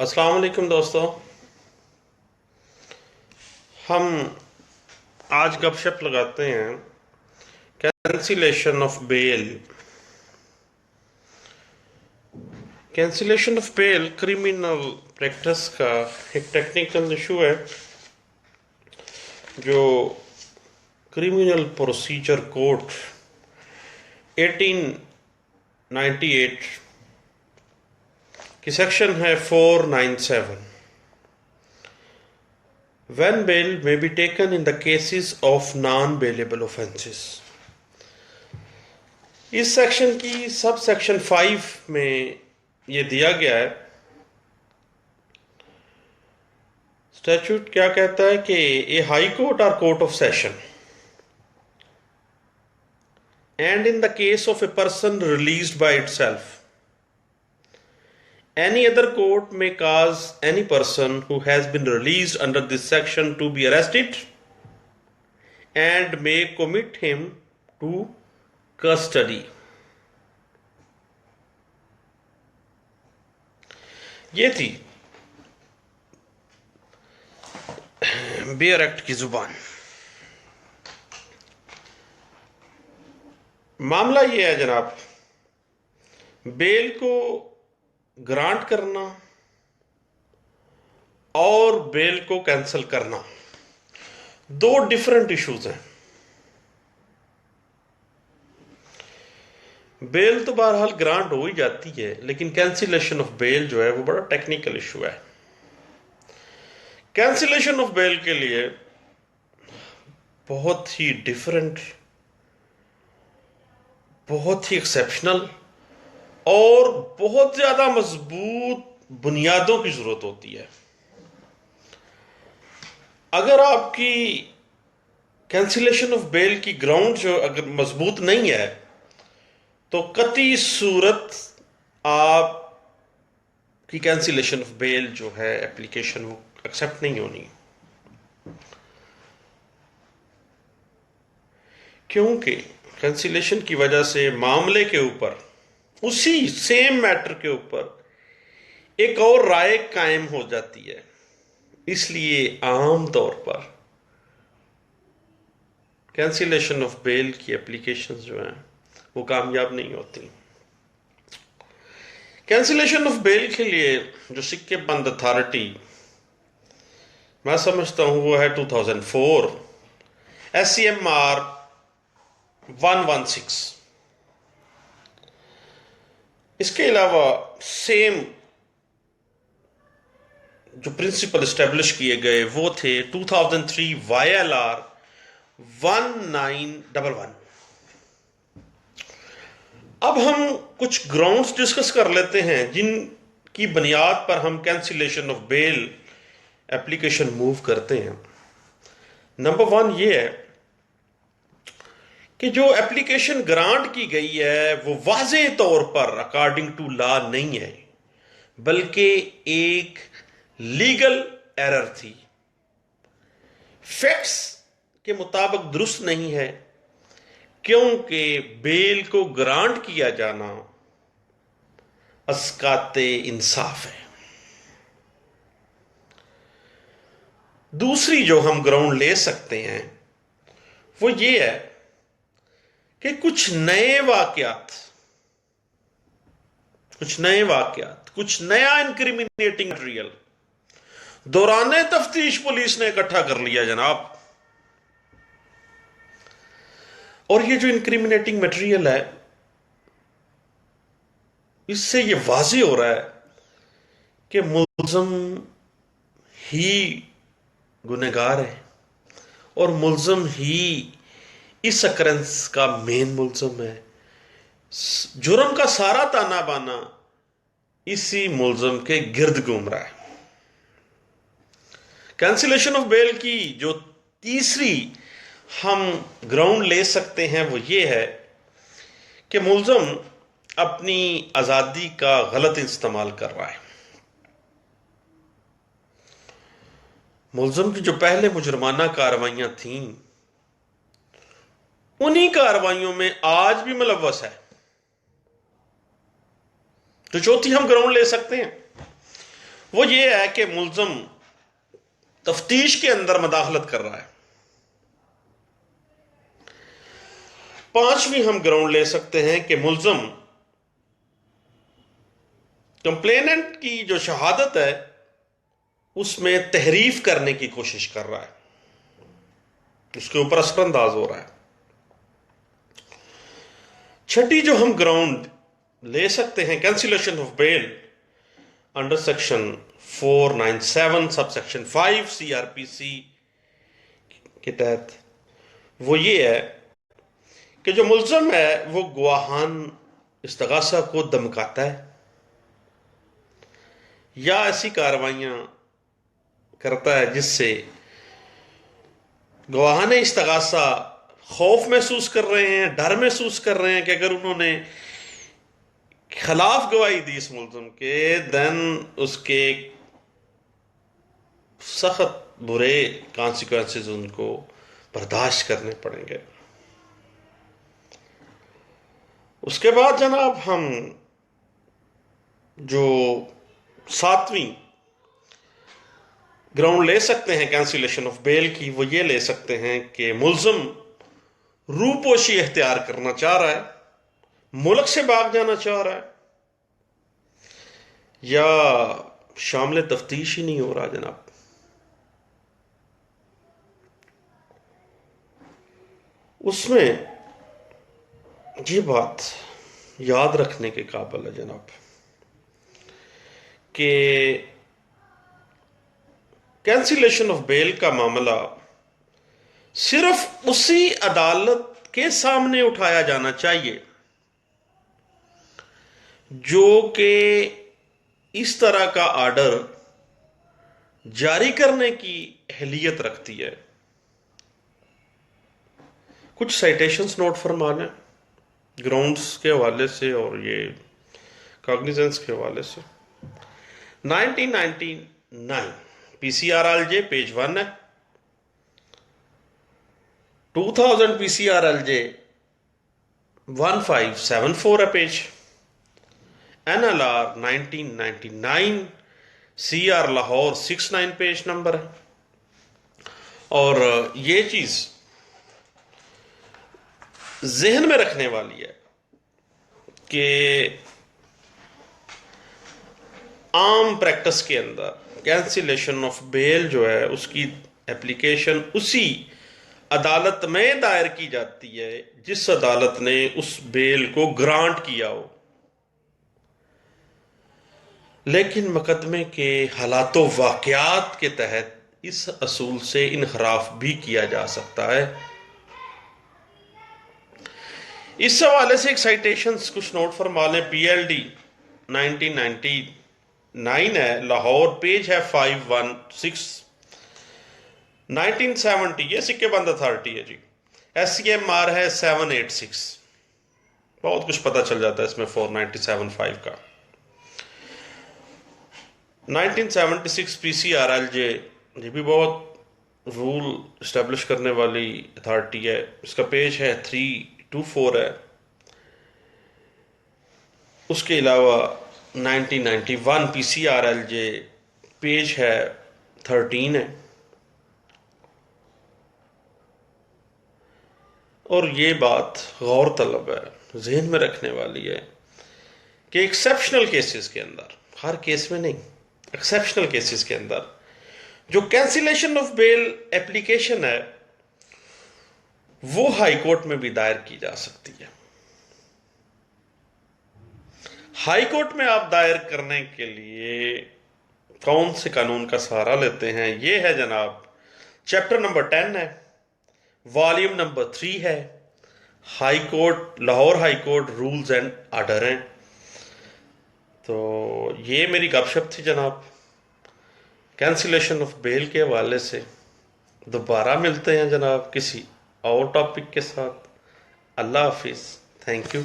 السلام علیکم دوستو. ہم آج گپ شپ لگاتے ہیں cancellation of bail. Cancellation of bail criminal practice کا ایک ٹیکنیکل ایشو ہے جو کرمنل پروسیجر کوڈ 1898 کی سیکشن ہے 497. When bail may be taken in the cases of non-bailable offences. اس سیکشن کی سب سیکشن 5 میں یہ دیا گیا ہے. اسٹیچوٹ کیا کہتا ہے کہ اے ہائی کورٹ اور court of session and in the case of a person released by it self any other court may cause any person who has been released under this section to be arrested and may commit him to custody. یہ تھی beer act کی زبان. معاملہ یہ ہے جناب، بیل کو grant کرنا اور بیل کو کینسل کرنا دو ڈیفرنٹ ایشوز ہیں. بیل تو بہرحال گرانٹ ہو ہی جاتی ہے، لیکن کینسلیشن آف بیل جو ہے وہ بڑا ٹیکنیکل ایشو ہے. کینسلیشن آف بیل کے لیے بہت ہی ڈیفرنٹ، بہت ہی ایکسیپشنل اور بہت زیادہ مضبوط بنیادوں کی ضرورت ہوتی ہے. اگر آپ کی کینسلیشن آف بیل کی گراؤنڈ جو اگر مضبوط نہیں ہے تو قطعی صورت آپ کی کینسلیشن آف بیل جو ہے اپلیکیشن وہ ایکسیپٹ نہیں ہونی، کیونکہ کینسلیشن کی وجہ سے معاملے کے اوپر، اسی سیم میٹر کے اوپر ایک اور رائے قائم ہو جاتی ہے. اس لیے عام طور پر کینسلیشن آف بیل کی اپلیکیشنز جو ہیں وہ کامیاب نہیں ہوتی. کینسلیشن آف بیل کے لیے جو سکے بند اتھارٹی میں سمجھتا ہوں وہ ہے 2004 SCMR 116. اس کے علاوہ سیم جو پرنسپل اسٹیبلش کیے گئے وہ تھے 2003 YLR 1911. اب ہم کچھ گراؤنڈز ڈسکس کر لیتے ہیں جن کی بنیاد پر ہم cancellation of bail application move کرتے ہیں. نمبر 1 یہ ہے کہ جو اپلیکیشن گرانٹ کی گئی ہے وہ واضح طور پر اکارڈنگ ٹو لا نہیں ہے، بلکہ ایک لیگل ایرر تھی، فیکٹس کے مطابق درست نہیں ہے، کیونکہ بیل کو گرانٹ کیا جانا اسقاط انصاف ہے. دوسری جو ہم گراؤنڈ لے سکتے ہیں وہ یہ ہے کہ کچھ نئے واقعات، کچھ نیا انکریمنیٹنگ مٹیریل دوران تفتیش پولیس نے اکٹھا کر لیا جناب. اور یہ جو انکریمنیٹنگ مٹیریل ہے اس سے یہ واضح ہو رہا ہے کہ ملزم ہی گنہگار ہے اور ملزم ہی اس اکرنس کا مین ملزم ہے. جرم کا سارا تانا بانا اسی ملزم کے گرد گھوم رہا ہے. کینسلیشن آف بیل کی جو تیسری ہم گراؤنڈ لے سکتے ہیں وہ یہ ہے کہ ملزم اپنی آزادی کا غلط استعمال کر رہا ہے. ملزم کی جو پہلے مجرمانہ کارروائیاں تھیں انہی کارروائیوں میں آج بھی ملوث ہے. تو چوتھی ہم گراؤنڈ لے سکتے ہیں وہ یہ ہے کہ ملزم تفتیش کے اندر مداخلت کر رہا ہے۔ پانچویں ہم گراؤنڈ لے سکتے ہیں کہ ملزم کمپلیننٹ کی جو شہادت ہے اس میں تحریف کرنے کی کوشش کر رہا ہے، اس کے اوپر اثر انداز ہو رہا ہے۔ چھٹی جو ہم گراؤنڈ لے سکتے ہیں cancellation of bail under section 497 sub section 5 CRPC کے تحت، وہ یہ ہے کہ جو ملزم ہے وہ گواہان استغاثہ کو دھمکاتا ہے یا ایسی کارروائیاں کرتا ہے جس سے گواہان استغاثہ خوف محسوس کر رہے ہیں، ڈر محسوس کر رہے ہیں کہ اگر انہوں نے خلاف گواہی دی اس ملزم کے، دین اس کے سخت برے کانسیکوینسز ان کو برداشت کرنے پڑیں گے۔ اس کے بعد جناب ہم جو ساتویں گراؤنڈ لے سکتے ہیں کینسلیشن آف بیل کی، وہ یہ لے سکتے ہیں کہ ملزم روپوشی اختیار کرنا چاہ رہا ہے، ملک سے بھاگ جانا چاہ رہا ہے، یا شامل تفتیش ہی نہیں ہو رہا جناب۔ اس میں یہ بات یاد رکھنے کے قابل ہے جناب کہ کینسلیشن آف بیل کا معاملہ صرف اسی عدالت کے سامنے اٹھایا جانا چاہیے جو کہ اس طرح کا آرڈر جاری کرنے کی اہلیت رکھتی ہے۔ کچھ سائٹیشنز نوٹ فرما لیں گراؤنڈز کے حوالے سے اور یہ کاگنیزنس کے حوالے سے۔ 1999 PCRLJ پیج 1 ہے، 2000 PCRLJ 1574 ہے page, NLR 1999 CR Lahore 69 page number ہے۔ اور یہ چیز ذہن میں رکھنے والی ہے کہ عام پریکٹس کے اندر کینسلیشن آف بیل جو ہے اس کی اپلیکیشن اسی عدالت میں دائر کی جاتی ہے جس عدالت نے اس بیل کو گرانٹ کیا ہو، لیکن مقدمے کے حالات و واقعات کے تحت اس اصول سے انحراف بھی کیا جا سکتا ہے۔ اس حوالے سے ایک سائٹیشنز کچھ نوٹ فرما لیں۔ PLD 1999 ہے، لاہور پیج ہے 516، 1970 یہ سکے بند اتھارٹی ہے جی، SCMR ہے 786، بہت کچھ پتہ چل جاتا ہے اس میں 4975 کا۔ 1976 PCRLJ یہ بھی بہت رول اسٹیبلش کرنے والی اتھارٹی ہے، اس کا پیج ہے 324 ہے۔ اس کے علاوہ 1991 PCRLJ پیج ہے 13 ہے۔ اور یہ بات غور طلب ہے، ذہن میں رکھنے والی ہے کہ ایکسیپشنل کیسز کے اندر، ہر کیس میں نہیں، ایکسیپشنل کیسز کے اندر جو کینسلیشن آف بیل اپلیکیشن ہے وہ ہائی کورٹ میں بھی دائر کی جا سکتی ہے۔ ہائی کورٹ میں آپ دائر کرنے کے لیے کون سے قانون کا سہارا لیتے ہیں؟ یہ ہے جناب چیپٹر نمبر 10 ہے، والیوم نمبر 3 ہے، high court Lahore high court rules and order ہیں۔ تو یہ میری گپ شپ تھی جناب کینسلیشن آف بیل کے حوالے سے۔ دوبارہ ملتے ہیں جناب کسی اور ٹاپک کے ساتھ۔ اللہ حافظ، تھینک یو۔